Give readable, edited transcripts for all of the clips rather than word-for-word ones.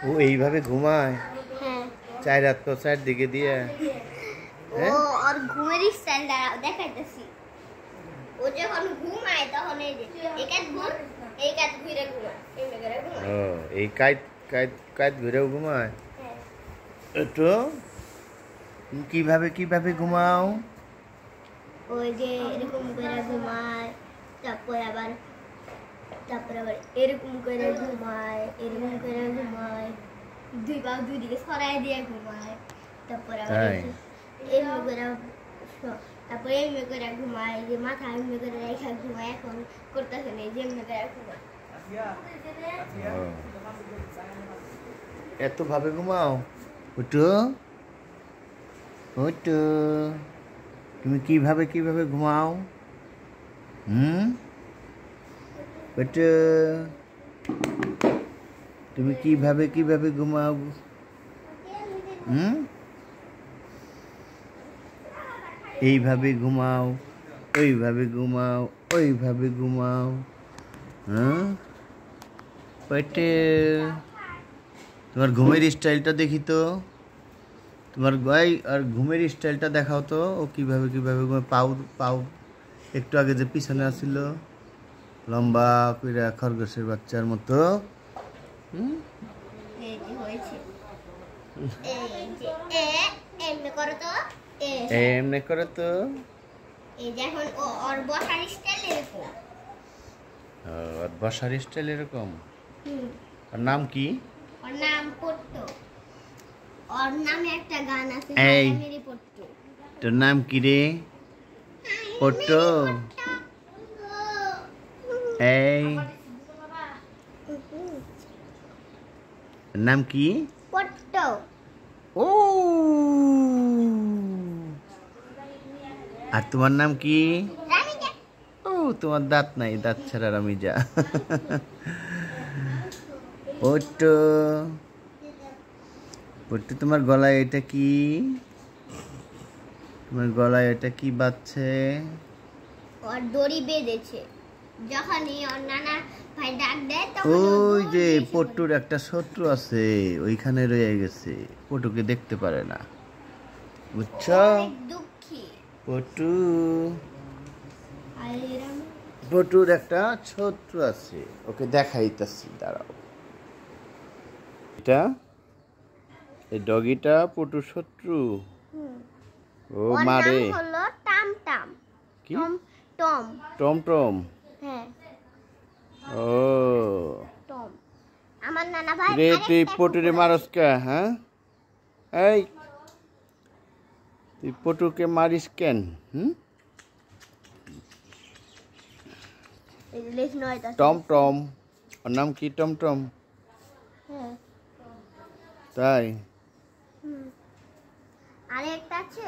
ও এইভাবে ঘুমায়? হ্যাঁ। চার রাত তো চারদিকে দিয়ে। ও আর ঘুমের স্টাইল দেখাইতেছি। ও যখন ঘুমায় তখন এই যে এই কাত ঘুরে ঘুমায়, এই মেঘরে ঘুমায়। ও এই কাইত কাইত কাইত ঘুরেও ঘুমায়? হ্যাঁ। একটু কিভাবে কিভাবে ঘুমাও? ওই যে এরকম করে ঘুমায়, তারপর আবার এরকম করে ঘুমায়, এরকম করে ঘুমায়, দুই পা দুই দিকে সরাই দিয়ে ঘুমায়, তারপর আবার এমনি করে, তারপর এমনি করে ঘুমায়, যে মাথা এমনি করে রেখা ঘুমায়। এখন করতেছে না, যে এমনি করে ঘুমায়। এত ভাবে ঘুমাও? ওটো ওটো তুমি কিভাবে কিভাবে ঘুমাও? ওটো তুমি কিভাবে কিভাবে ঘুমাও? এইভাবে ঘুমাও, ওইভাবে ঘুমাও, ওইভাবে ঘুমাও। ওইটা তোমার ঘুমের স্টাইলটা দেখি তো, তোমার গাই আর ঘুমের স্টাইলটা দেখাও তো। ও কিভাবে কিভাবে ঘুমায়? পাও পাও একটু আগে যে পিছনে আসছিল লম্বা করে খরগোশের বাচ্চার মতো। এমনি করো তো, এমনি করো তো। এই যখন ওর বসার স্টাইল এরকম। ওর বসার স্টাইল এরকম। ওর নাম কি? ওর নাম পট্টু। ওর নামে একটা গান আছে, এই মেরি পট্টু। তোর নাম কি রে? পট্টু। এই নাম কি? পট্টু। ও আর তোমার নাম কি? রামিজা। ও তোমার দাঁত নাই, দাঁত ছাড়া রামিজা। পট্টু পট্টু তোমার গলায় এটা কি? তোমার গলায় এটা কি বাজছে? ওর দড়ি বেঁধেছে, যখনই ওর নানা ভাই ডাক দেয় তখন ওই যে পট্টুর একটা শত্রু আছে, ওইখানে রয়ে গেছে, পটুকে দেখতে পারে না, বুঝছো? দুঃখী পটু পটুর একটা শত্রু আছে, ওকে দেখাইতেছি, দাঁড়াও। এটা এই ডগিটা পটুর শত্রু। ও মারে। ওর নাম হলো টাম টাম। কি? টম। Tom Tom. হ্যাঁ। ও টম। আমার নানা ভাই রে তুই পটুরে মারস কে? হ্যাঁ, এই তুই পটুকে মারিস কেন? Tom Tom. ওর নাম কি? Tom Tom. হ্যাঁ। তাই? আরেকটা আছে,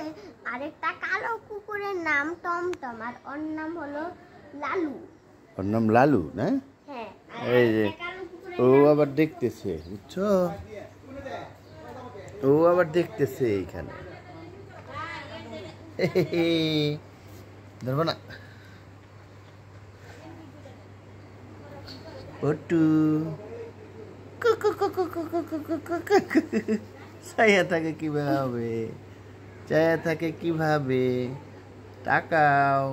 আরেকটা কালো কুকুরের নাম টমটম, আর ওর নাম হলো লালু। ওর নাম লালু না? হ্যাঁ। এই যে ও আবার দেখতেছে, বুঝছো? ও আবার দেখতেছে এইখানে। ধরবো না। পটু ছায়া থাকে কিভাবে? ছায়া থাকে কিভাবে? তাকাও,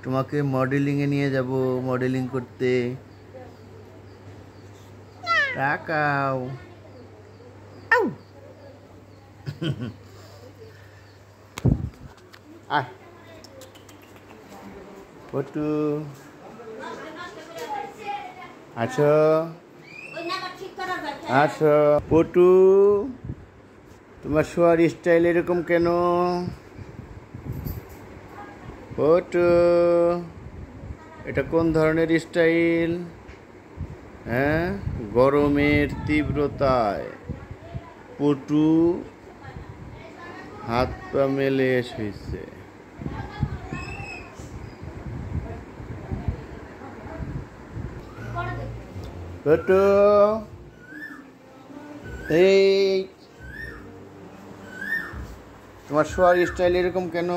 তোমাকে মডেলিং এ নিয়ে যাব, মডেলিং করতে। তাকাও। আয় পটু, আছো আছো? পটু তোমার শোয়ার স্টাইল এরকম কেন? পটু এটা কোন ধরনের স্টাইল? হ্যাঁ, গরমের তীব্রতায় পটু হাত পা মেলে শুয়েছে। পটু এই তোমার শোয়ার স্টাইল এরকম কেন?